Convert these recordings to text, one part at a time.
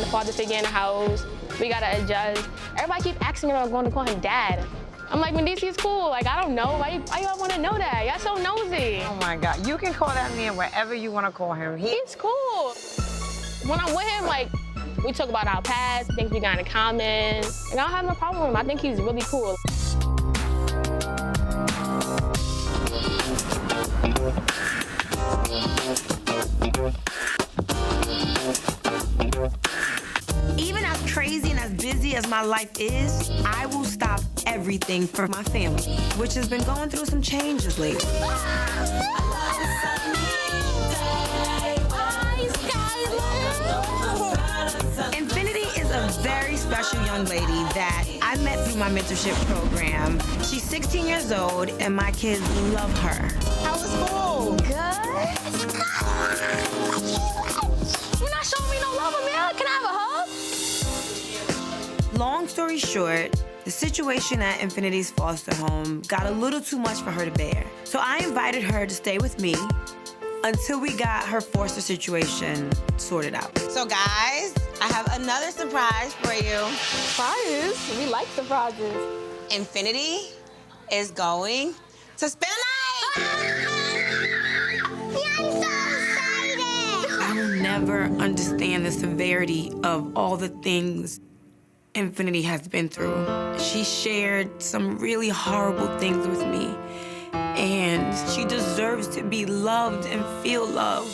having a father figure in the house. We gotta adjust. Everybody keep asking me if I'm going to call him dad. I'm like, Mendeecees cool. Like, I don't know. Why y'all want to know that? Y'all so nosy. Oh my God, you can call that man whatever you want to call him. He's cool. When I'm with him, like, we talk about our past, things we got in common, and I don't have no problem with him. I think he's really cool. Even as crazy and as busy as my life is, I will stop everything for my family, which has been going through some changes lately. Infinity is a very special young lady that I met through my mentorship program. She's 16 years old, and my kids love her. How was school? Good. You're not showing me no love, Amira. Can I have a hug? Long story short, the situation at Infinity's foster home got a little too much for her to bear. So I invited her to stay with me until we got her foster situation sorted out. So guys, I have another surprise for you. Surprise? We like surprises. Infinity is going to spend the night. I'm so excited. I will never understand the severity of all the things Infinity has been through. She shared some really horrible things with me, and she deserves to be loved and feel loved.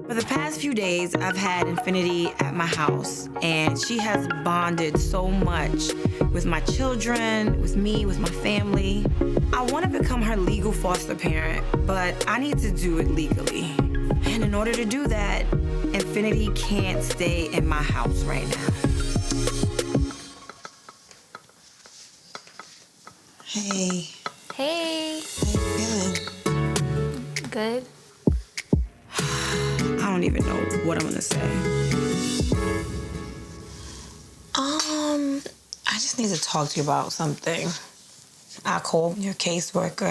For the past few days, I've had Infinity at my house, and she has bonded so much with my children, with me, with my family. I want to become her legal foster parent, but I need to do it legally. And in order to do that, Infinity can't stay in my house right now. Hey, Hey. how you feeling? Good. I don't even know what I'm gonna say. I just need to talk to you about something. I called your caseworker,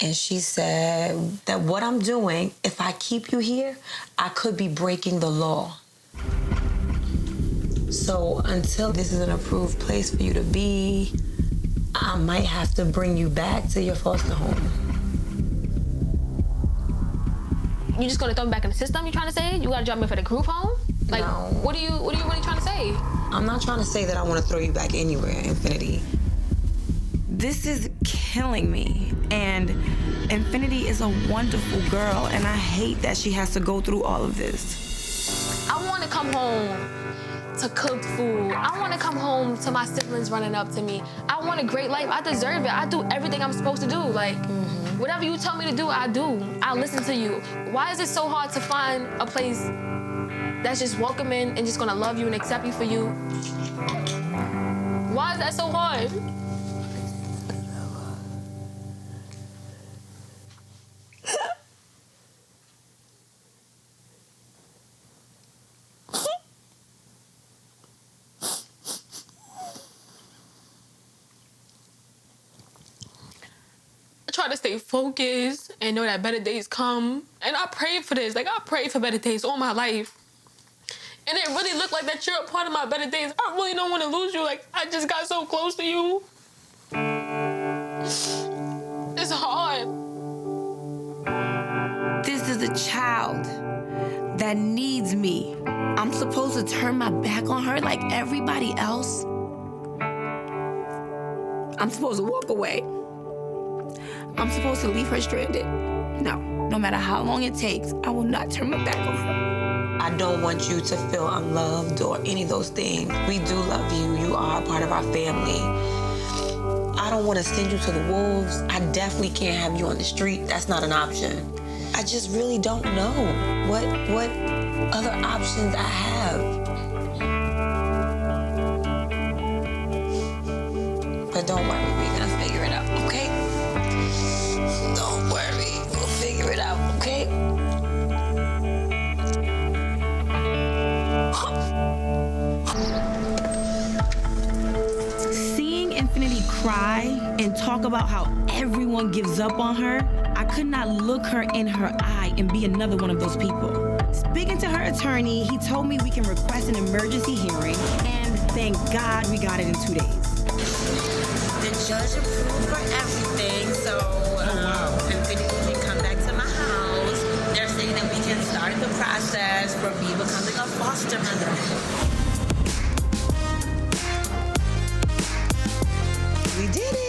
and she said that what I'm doing, if I keep you here, I could be breaking the law. So until this is an approved place for you to be, I might have to bring you back to your foster home. You just gonna throw me back in the system, you trying to say? You gotta drop me for the group home? Like, No. what are you really trying to say? I'm not trying to say that I want to throw you back anywhere, Infinity. This is killing me, and Infinity is a wonderful girl, and I hate that she has to go through all of this. I wanna come home to cooked food. I wanna come home to my siblings running up to me. I want a great life. I deserve it. I do everything I'm supposed to do. Like, whatever you tell me to do, I do. I listen to you. Why is it so hard to find a place that's just welcoming and just gonna love you and accept you for you? Why is that so hard? I try to stay focused and know that better days come. And I prayed for this. Like, I prayed for better days all my life. And it really looked like that you're a part of my better days. I really don't want to lose you. Like, I just got so close to you. It's hard. This is a child that needs me. I'm supposed to turn my back on her like everybody else? I'm supposed to walk away. I'm supposed to leave her stranded. No matter how long it takes, I will not turn my back on her. I don't want you to feel unloved or any of those things. We do love you. You are a part of our family. I don't want to send you to the wolves. I definitely can't have you on the street. That's not an option. I just really don't know what other options I have. But don't worry, we're gonna figure it out, okay? Don't worry, we'll figure it out, okay? Seeing Infinity cry and talk about how everyone gives up on her, I could not look her in her eye and be another one of those people. Speaking to her attorney, he told me we can request an emergency hearing, and thank God we got it in 2 days. The judge approved for everything, so Infinity can come back to my house. They're saying that we can start the process for me becoming a foster mother. We did it!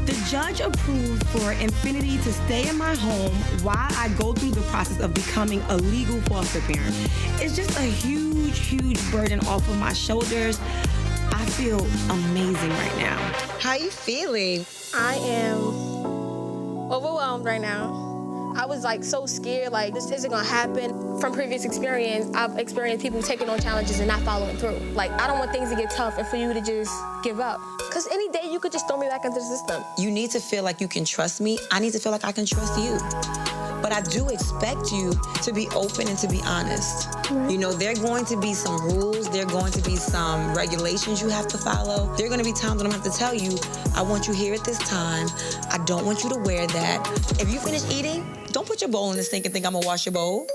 The judge approved for Infinity to stay in my home while I go through the process of becoming a legal foster parent. It's just a huge, huge burden off of my shoulders. I feel amazing right now. How you feeling? I am overwhelmed right now. I was like so scared, like this isn't gonna happen. From previous experience, I've experienced people taking on challenges and not following through. Like, I don't want things to get tough and for you to just give up. Because any day you could just throw me back into the system. You need to feel like you can trust me. I need to feel like I can trust you. But I do expect you to be open and to be honest. Right. You know, there are going to be some rules. There are going to be some regulations you have to follow. There are going to be times when I'm going to have to tell you, I want you here at this time. I don't want you to wear that. If you finish eating, don't put your bowl in the sink and think I'm going to wash your bowl.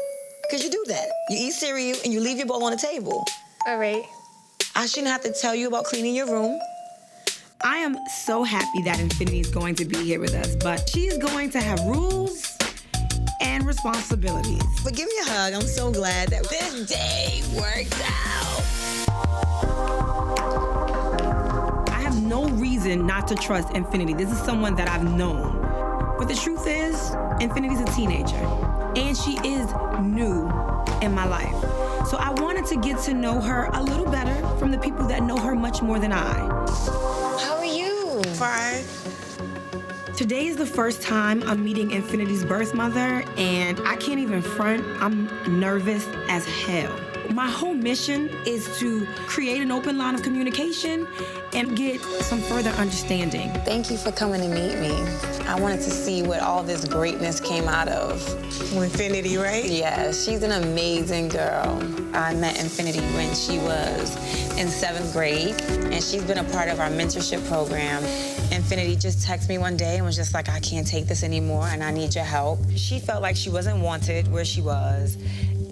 Because you do that. You eat cereal and you leave your bowl on the table. All right. I shouldn't have to tell you about cleaning your room. I am so happy that Infinity is going to be here with us, but she's going to have rules and responsibilities. But give me a hug. I'm so glad that this day worked out. I have no reason not to trust Infinity. This is someone that I've known. But the truth is, Infinity's a teenager, and she is new in my life. So I wanted to get to know her a little better from the people that know her much more than I. How are you? Fine. Today is the first time I'm meeting Infinity's birth mother, and I can't even front. I'm nervous as hell. My whole mission is to create an open line of communication and get some further understanding. Thank you for coming to meet me. I wanted to see what all this greatness came out of. Infinity, right? Yeah, she's an amazing girl. I met Infinity when she was in 7th grade, and she's been a part of our mentorship program. Infinity just texted me one day and was just like, I can't take this anymore and I need your help. She felt like she wasn't wanted where she was,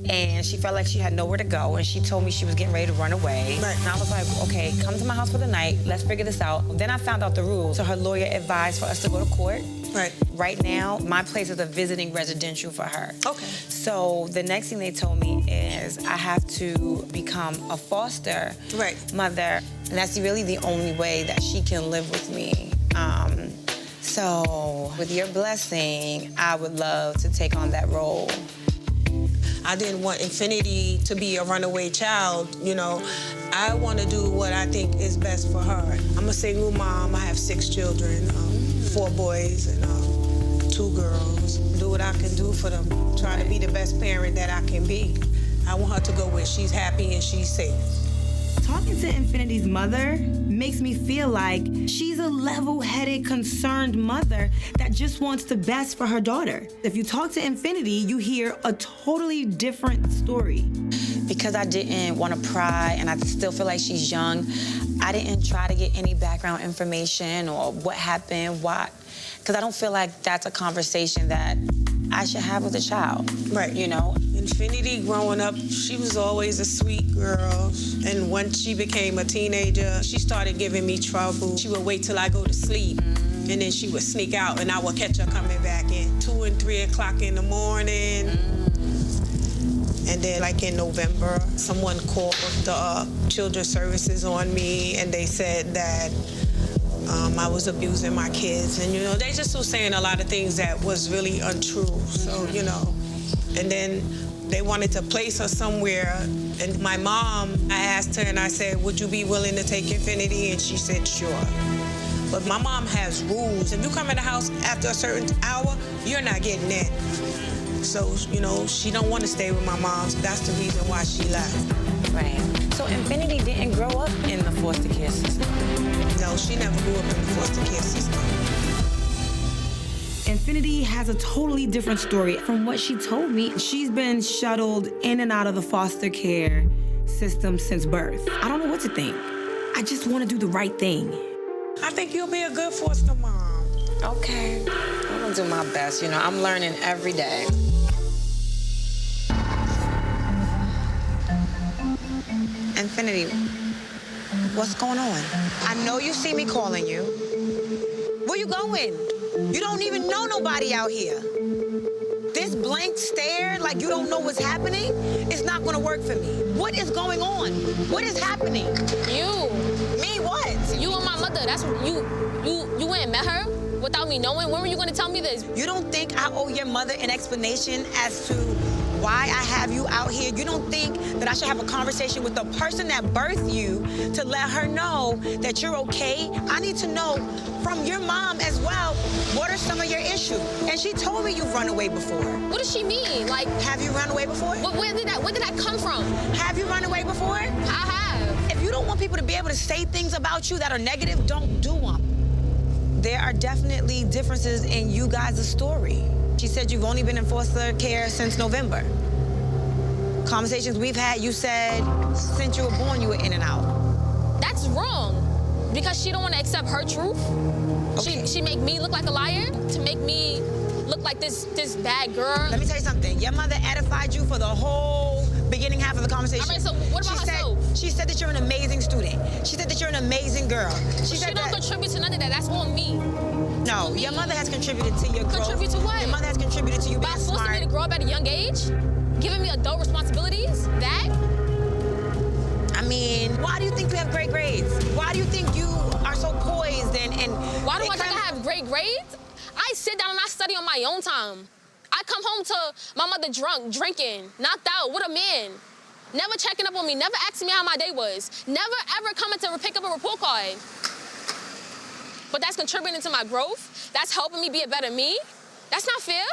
and she felt like she had nowhere to go, and she told me she was getting ready to run away. Right. And I was like, okay, come to my house for the night, let's figure this out. Then I found out the rules. So her lawyer advised for us to go to court. Right. Right now, my place is a visiting residential for her. Okay. So the next thing they told me is I have to become a foster mother, and that's really the only way that she can live with me. So with your blessing, I would love to take on that role. I didn't want Infinity to be a runaway child, you know. I want to do what I think is best for her. I'm a single mom. I have 6 children, 4 boys and 2 girls. Do what I can do for them. Try to be the best parent that I can be. I want her to go where she's happy and she's safe. Talking to Infinity's mother makes me feel like she's a level-headed, concerned mother that just wants the best for her daughter. If you talk to Infinity, you hear a totally different story. Because I didn't want to pry and I still feel like she's young, I didn't try to get any background information or what happened, why. Because I don't feel like that's a conversation that I should have with a child. Right. You know? Infinity, growing up, she was always a sweet girl. And once she became a teenager, she started giving me trouble. She would wait till I go to sleep, and then she would sneak out, and I would catch her coming back in 2 and 3 o'clock in the morning. And then, like in November, someone called the children's services on me, and they said that I was abusing my kids. And, you know, they just were saying a lot of things that was really untrue. So, you know, and then they wanted to place her somewhere. And my mom, I asked her and I said, would you be willing to take Infinity? And she said, sure. But my mom has rules. If you come in the house after a certain hour, you're not getting in. So, you know, she don't want to stay with my mom. So that's the reason why she left. Right. So Infinity didn't grow up in the foster care system? No, she never grew up in the foster care system. Infinity has a totally different story. From what she told me, she's been shuttled in and out of the foster care system since birth. I don't know what to think. I just want to do the right thing. I think you'll be a good foster mom. Okay. I would I'll do my best. You know, I'm learning every day. Infinity, what's going on? I know you see me calling you. Where you going? You don't even know nobody out here. This blank stare like you don't know what's happening, it's not gonna work for me. What is going on? What is happening? You. Me what? You and my mother, that's what you went and met her without me knowing? When were you gonna tell me this? You don't think I owe your mother an explanation as to why I have you out here? You don't think that I should have a conversation with the person that birthed you to let her know that you're okay? I need to know from your mom as well, what are some of your issues? And she told me you've run away before. What does she mean? Like, have you run away before? Where did that come from? Have you run away before? I have. If you don't want people to be able to say things about you that are negative, don't do them. There are definitely differences in you guys' story. She said you've only been in foster care since November. Conversations we've had, you said since you were born, you were in and out. That's wrong. Because she don't want to accept her truth. Okay. She make me look like a liar to make me look like this bad girl. Let me tell you something. Your mother edified you for the whole beginning half of the conversation. All right, so what about herself? She said that you're an amazing student. She said that you're an amazing girl. She don't contribute to none of that. That's on me. No, your mother has contributed to your growth. Contribute to what? Your mother has contributed to you being smart. By forcing me to grow up at a young age? Giving me adult responsibilities? That? I mean, why do you think you have great grades? Why do you think you are so poised and why do I think I have great grades? I sit down and I study on my own time. I come home to my mother drunk, drinking, knocked out with a man. Never checking up on me, never asking me how my day was. Never ever coming to pick up a report card. But that's contributing to my growth. That's helping me be a better me. That's not fair.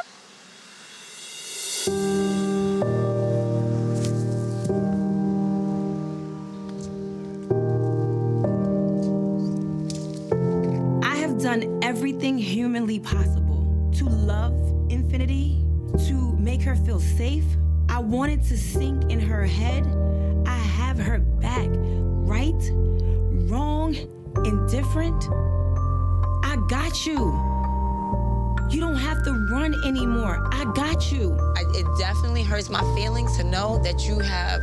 I have done everything humanly possible to love Infinity, to make her feel safe. I wanted to sink in her head. I have her back. Right, wrong, indifferent. I got you. You don't have to run anymore. I got you. It definitely hurts my feelings to know that you have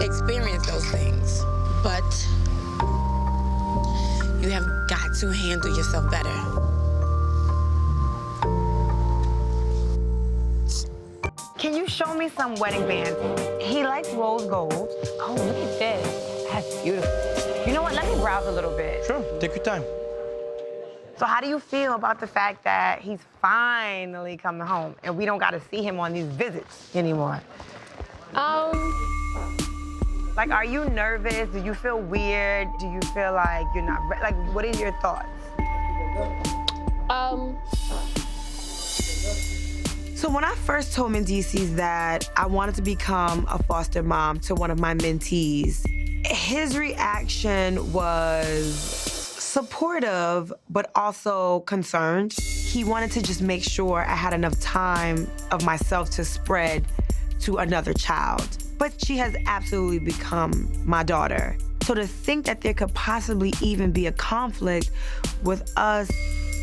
experienced those things. But you have got to handle yourself better. Can you show me some wedding bands? He likes rose gold. Oh, look at this. That's beautiful. You know what? Let me browse a little bit. Sure, take your time. So how do you feel about the fact that he's finally coming home and we don't got to see him on these visits anymore? Like, are you nervous? Do you feel weird? Do you feel like you're not, like, what are your thoughts? So when I first told Mendeecees that I wanted to become a foster mom to one of my mentees, his reaction was supportive, but also concerned. He wanted to just make sure I had enough time of myself to spread to another child. But she has absolutely become my daughter. So to think that there could possibly even be a conflict with us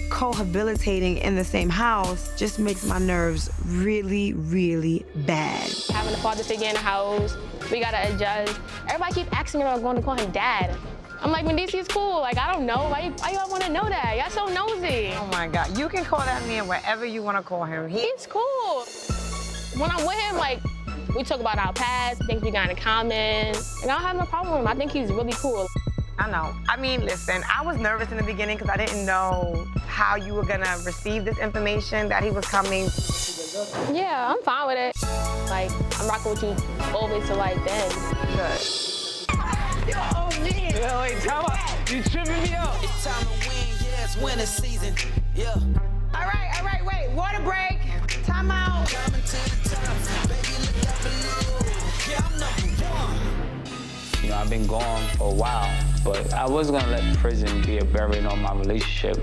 cohabitating in the same house just makes my nerves really, really bad. Having a father figure in the house, we gotta adjust. Everybody keep asking me if I'm going to call him dad. I'm like, Mendeecees is cool. Like, I don't know. Why y'all want to know that? Y'all so nosy. Oh my God, you can call that man whatever you want to call him. He's cool. When I'm with him, like, we talk about our past, things we got in common, and I don't have no problem with him. I think he's really cool. I know. I mean, listen, I was nervous in the beginning because I didn't know how you were gonna receive this information that he was coming. Yeah, I'm fine with it. Like, I'm rocking with you always till like then. Good. Oh, man. Yeah, wait, time out. You tripping me out. It's time to win, yeah, it's winter season. Yeah. All right, wait. Water break. Time out. Coming to the top, baby, look out below. Yeah, I'm number one. You know, I've been gone for a while, but I was gonna let prison be a bearing on my relationship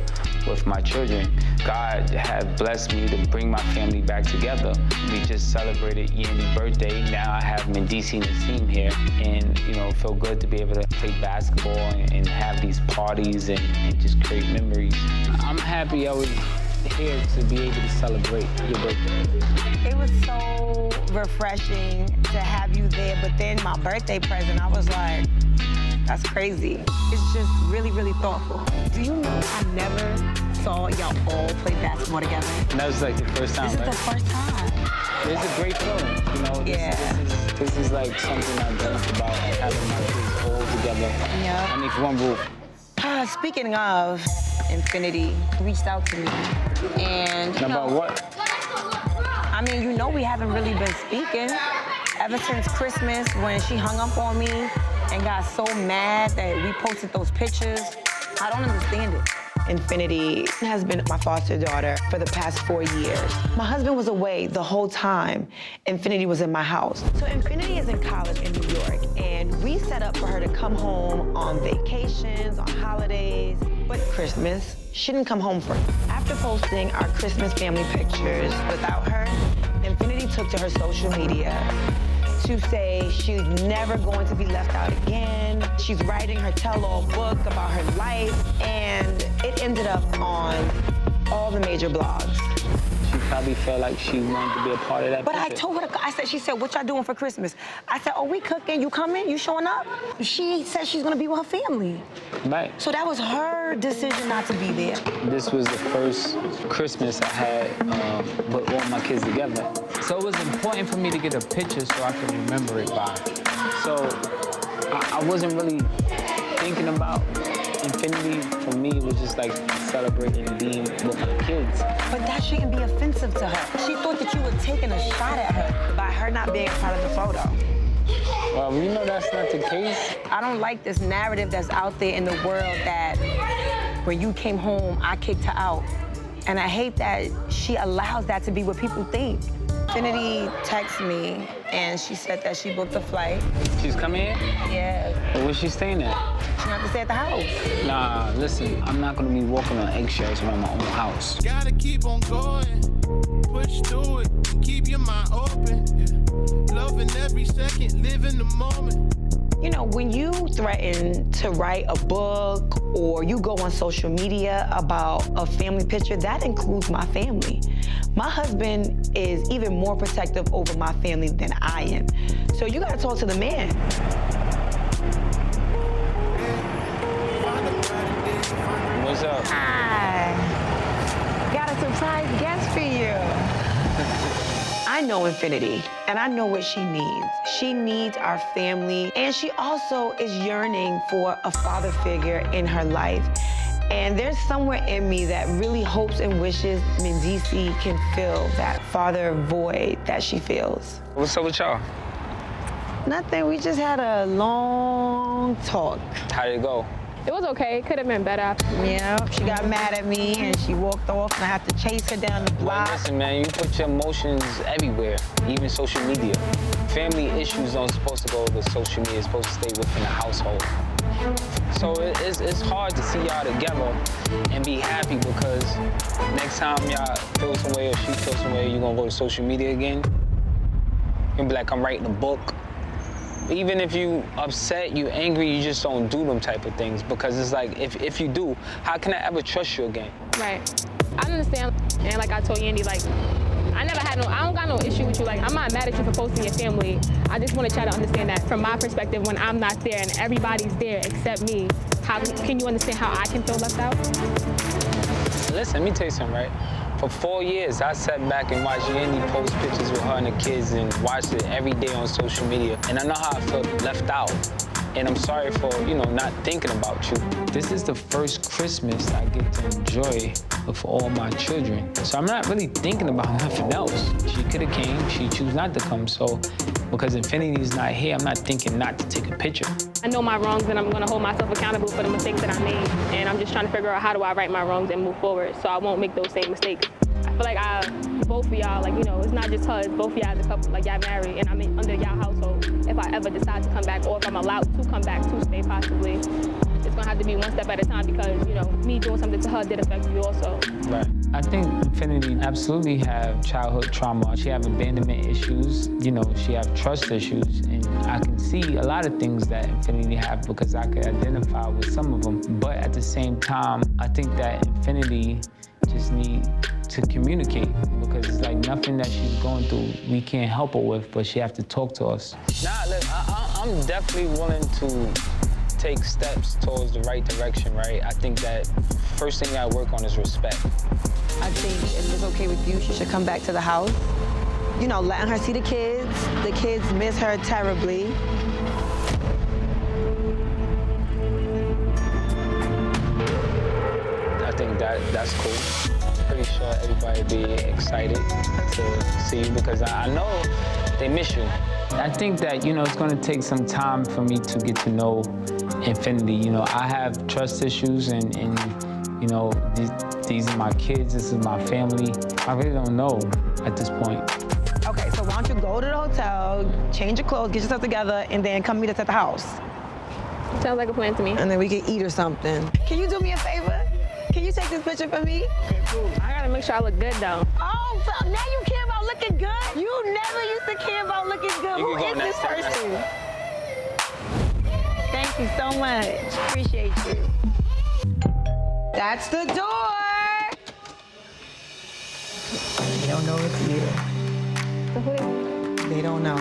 with my children. God had blessed me to bring my family back together. We just celebrated Yandy's birthday. Now I have Mendeecees and the team here, and you know, it felt good to be able to play basketball and have these parties and just create memories. I'm happy I was here to be able to celebrate your birthday? It was so refreshing to have you there, but then my birthday present, I was like, that's crazy. It's just really, really thoughtful. Do you know I never saw y'all all play basketball together? And that was like the first time, This right? is the first time. It's a great feeling, you know? This is like something I dreamt about, having my kids all together. Yeah. Underneath one roof. Speaking of, Infinity reached out to me, and About what? I mean, you know we haven't really been speaking ever since Christmas when she hung up on me and got so mad that we posted those pictures. I don't understand it. Infinity has been my foster daughter for the past 4 years. My husband was away the whole time Infinity was in my house. So Infinity is in college in New York, and we set up for her to come home on vacations, on holidays, but Christmas, she didn't come home for it. After posting our Christmas family pictures without her, Infinity took to her social media to say she's never going to be left out again. She's writing her tell-all book about her life, and it ended up on all the major blogs. She probably felt like she wanted to be a part of that But I picture. told her, she said, what y'all doing for Christmas? I said, oh, we cooking, you coming, you showing up? She said she's gonna be with her family. Right. So that was her decision not to be there. This was the first Christmas I had with all my kids together. So it was important for me to get a picture so I could remember it by. So I wasn't really thinking about Infinity. For me, it was just like celebrating being with my kids. But that shouldn't be offensive to her. She thought that you were taking a shot at her by her not being part of the photo. Well, you know that's not the case. I don't like this narrative that's out there in the world that when you came home, I kicked her out. And I hate that she allows that to be what people think. Infinity texted me, and she said that she booked a flight. She's coming here? Yeah. Where's she staying at? She have to stay at the house. Nah, listen, I'm not gonna be walking on eggshells around my own house. Gotta keep on going, push through it, keep your mind open. Yeah. Loving every second, live in the moment. You know, when you threaten to write a book or you go on social media about a family picture, that includes my family. My husband is even more protective over my family than I am. So you gotta talk to the man. What's up? Hi. Got a surprise guest for you. I know Infinity, and I know what she needs. She needs our family, and she also is yearning for a father figure in her life. And there's somewhere in me that really hopes and wishes Mendeecees can fill that father void that she feels. What's up with y'all? Nothing, we just had a long talk. How did it go? It was okay. It could have been better. Yeah, she got mad at me and she walked off and I had to chase her down the block. Listen, man, you put your emotions everywhere, even social media. Family issues aren't supposed to go to social media. It's supposed to stay within the household. So it's hard to see y'all together and be happy because next time y'all feel some way or she feels some way, you're gonna go to social media again. You'll be like, I'm writing a book. Even if you upset, you angry, you just don't do them type of things because it's like, if you do, how can I ever trust you again? Right. I understand. And like I told Yandy, like, I don't got no issue with you. Like, I'm not mad at you for posting your family. I just want to try to understand that from my perspective, when I'm not there and everybody's there except me, how can you understand how I can feel left out? Listen, let me tell you something, right? For 4 years, I sat back and watched Yandy post pictures with her and the kids and watched it every day on social media. And I know how I felt left out. And I'm sorry for, not thinking about you. This is the first Christmas I get to enjoy with all my children. So I'm not really thinking about nothing else. She could have came, she chose not to come. So because Infinity's not here, I'm not thinking not to take a picture. I know my wrongs and I'm gonna hold myself accountable for the mistakes that I made. And I'm just trying to figure out how do I right my wrongs and move forward so I won't make those same mistakes. I feel like both of y'all, it's not just her, it's both of y'all as a couple, like y'all married and I'm under y'all household. If I ever decide to come back or if I'm allowed to come back to stay possibly, it's gonna have to be one step at a time because, me doing something to her did affect you also. Right. I think Infinity absolutely have childhood trauma. She have abandonment issues, she have trust issues, and I can see a lot of things that Infinity have because I could identify with some of them. But at the same time, I think that Infinity just need to communicate, because it's like nothing that she's going through we can't help her with, but she have to talk to us. Nah, look, I'm definitely willing to take steps towards the right direction, right? I think that first thing I work on is respect. I think if it's okay with you, she should come back to the house. You know, letting her see the kids. The kids miss her terribly. I think that's cool. Pretty sure everybody be excited to see you, because I know they miss you. I think that, you know, it's gonna take some time for me to get to know Infinity. You know, I have trust issues and you know, these are my kids, this is my family. I really don't know at this point. Okay, so why don't you go to the hotel, change your clothes, get yourself together, and then come meet us at the house. Sounds like a plan to me. And then we can eat or something. Can you do me a favor? Can you take this picture for me? Okay, cool. I gotta make sure I look good, though. Oh, so now you care about looking good? You never used to care about looking good. Who is this person? Thank you so much. Appreciate you. That's the door. They don't know it's you. They don't know.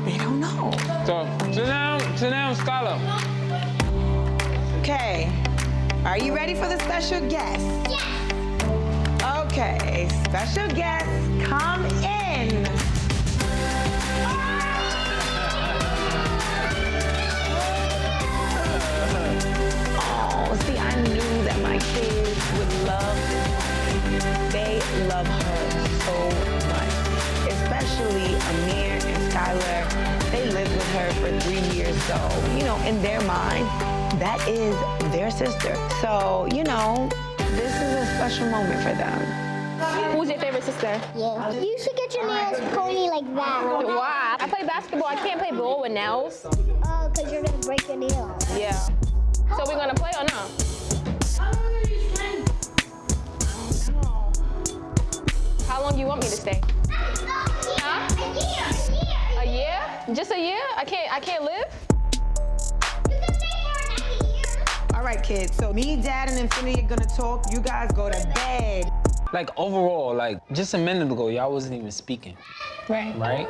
They don't know. So, sit down, Scholar. Okay. Are you ready for the special guest? Yes. Okay, special guest, come in. Oh, see, I knew that my kids would love this. They love her so much, especially Amir and Skylar. They lived with her for 3 years, so, you know, in their mind, that is their sister. So, you know, this is a special moment for them. Who's your favorite sister? Yeah. You should get your nails pony like that. Why? I play basketball. I can't play ball with nails. Oh, because you're going to break your nails. Yeah. So we're gonna play or no? How long do you want me to stay? Huh? A year? Just a year? I can't live? You can stay for another year. All right, kids, so me, Dad, and Infinity are gonna talk. You guys go to bed. Like, overall, like, just a minute ago, y'all wasn't even speaking. Right?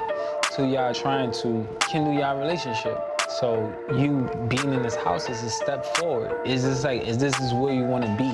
So y'all trying to kindle y'all relationship. So you being in this house is a step forward. Is this where you want to be?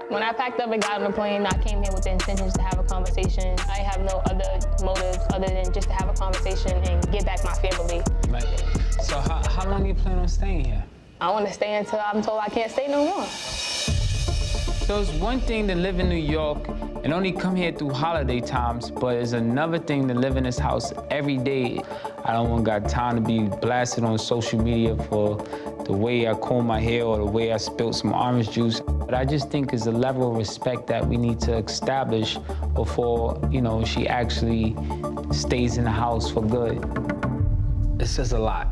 When I packed up and got on the plane, I came here with the intentions to have a conversation. I have no other motives other than just to have a conversation and get back my family. Right. So how long do you plan on staying here? I want to stay until I'm told I can't stay no more. So it's one thing to live in New York and only come here through holiday times, but it's another thing to live in this house every day. I don't got time to be blasted on social media for the way I comb my hair or the way I spilled some orange juice. But I just think it's a level of respect that we need to establish before, you know, she actually stays in the house for good. It's just a lot.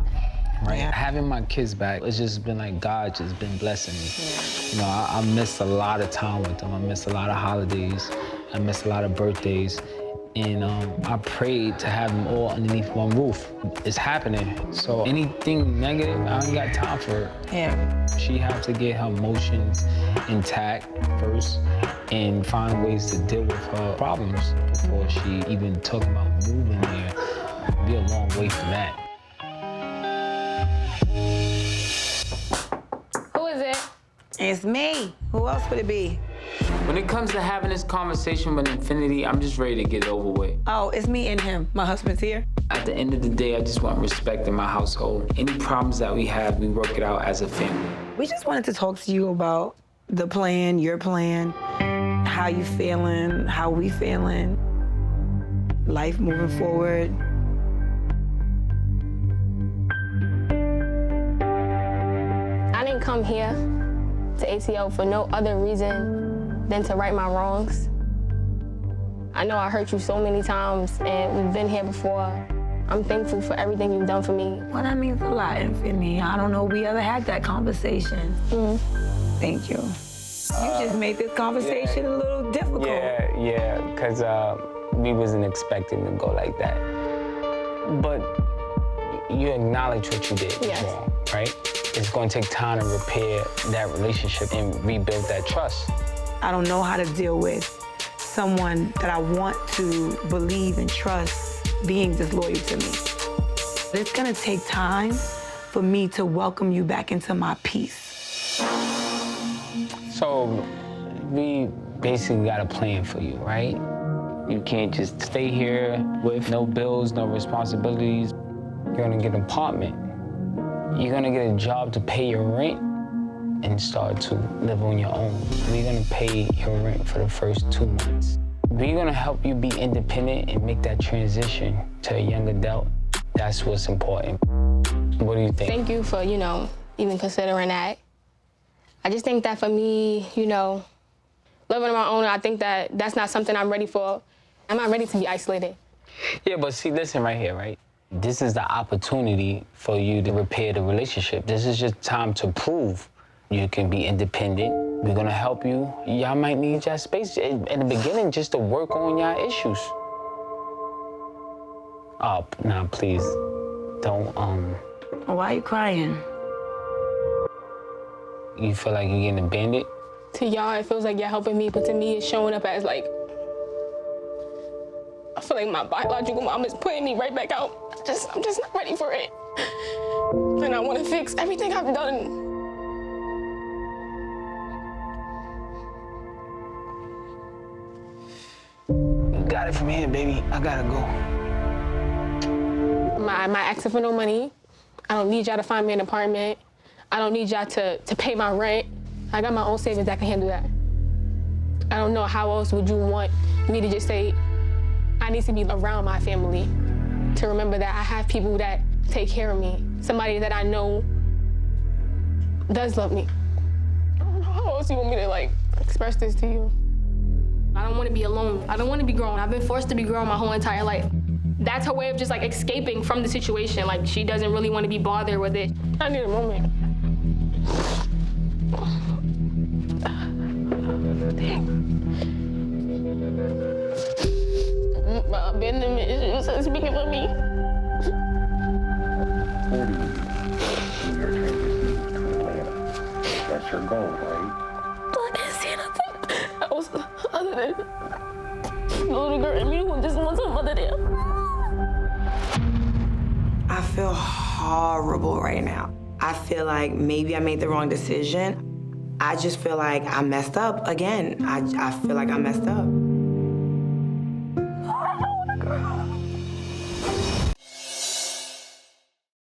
Right? Yeah. Having my kids back, it's just been like God just been blessing me. Yeah. You know, I miss a lot of time with them. I miss a lot of holidays. I miss a lot of birthdays. And I prayed to have them all underneath one roof. It's happening. So anything negative, I ain't got time for it. Yeah. She has to get her emotions intact first and find ways to deal with her problems before she even talk about moving there. It'll be a long way from that. It's me. Who else would it be? When it comes to having this conversation with Infinity, I'm just ready to get it over with. Oh, it's me and him. My husband's here. At the end of the day, I just want respect in my household. Any problems that we have, we work it out as a family. We just wanted to talk to you about the plan, your plan, how you feeling, how we feeling, life moving forward. I didn't come here to ATL for no other reason than to right my wrongs. I know I hurt you so many times, and we've been here before. I'm thankful for everything you've done for me. Well, that means a lot, Infinity. I don't know if we ever had that conversation. Thank you. You just made this conversation a little difficult. Yeah, because we wasn't expecting to go like that. But you acknowledge what you did wrong, right? It's going to take time to repair that relationship and rebuild that trust. I don't know how to deal with someone that I want to believe and trust being disloyal to me. It's gonna take time for me to welcome you back into my peace. So we basically got a plan for you, right? You can't just stay here with no bills, no responsibilities. You're gonna get an apartment. You're gonna get a job to pay your rent and start to live on your own. We're gonna pay your rent for the first 2 months. We're gonna help you be independent and make that transition to a young adult. That's what's important. What do you think? Thank you for, even considering that. I just think that for me, living on my own, I think that that's not something I'm ready for. I'm not ready to be isolated. Yeah, but see, listen right here, right? This is the opportunity for you to repair the relationship. This is just time to prove you can be independent. We're gonna help you. Y'all might need your space in the beginning just to work on y'all issues. Oh, nah, please, don't, Why are you crying? You feel like you're getting abandoned? To y'all, it feels like you're helping me, but to me, it's showing up as like, I feel like my biological mom is putting me right back out. I'm just not ready for it. And I want to fix everything I've done. You got it from here, baby. I gotta go. I'm not asking for no money. I don't need y'all to find me an apartment. I don't need y'all to pay my rent. I got my own savings that can handle that. I don't know how else would you want me to just say, I need to be around my family, to remember that I have people that take care of me, somebody that I know does love me. I don't know how else you want me to express this to you. I don't want to be alone. I don't want to be grown. I've been forced to be grown my whole entire life. That's her way of just escaping from the situation. She doesn't really want to be bothered with it. I need a moment. My abandonment issues are speaking for me. That's your goal, right? I can't see nothing else other than the little girl in me who just wants her mother there. I feel horrible right now. I feel like maybe I made the wrong decision. I just feel like I messed up again. I feel like I messed up.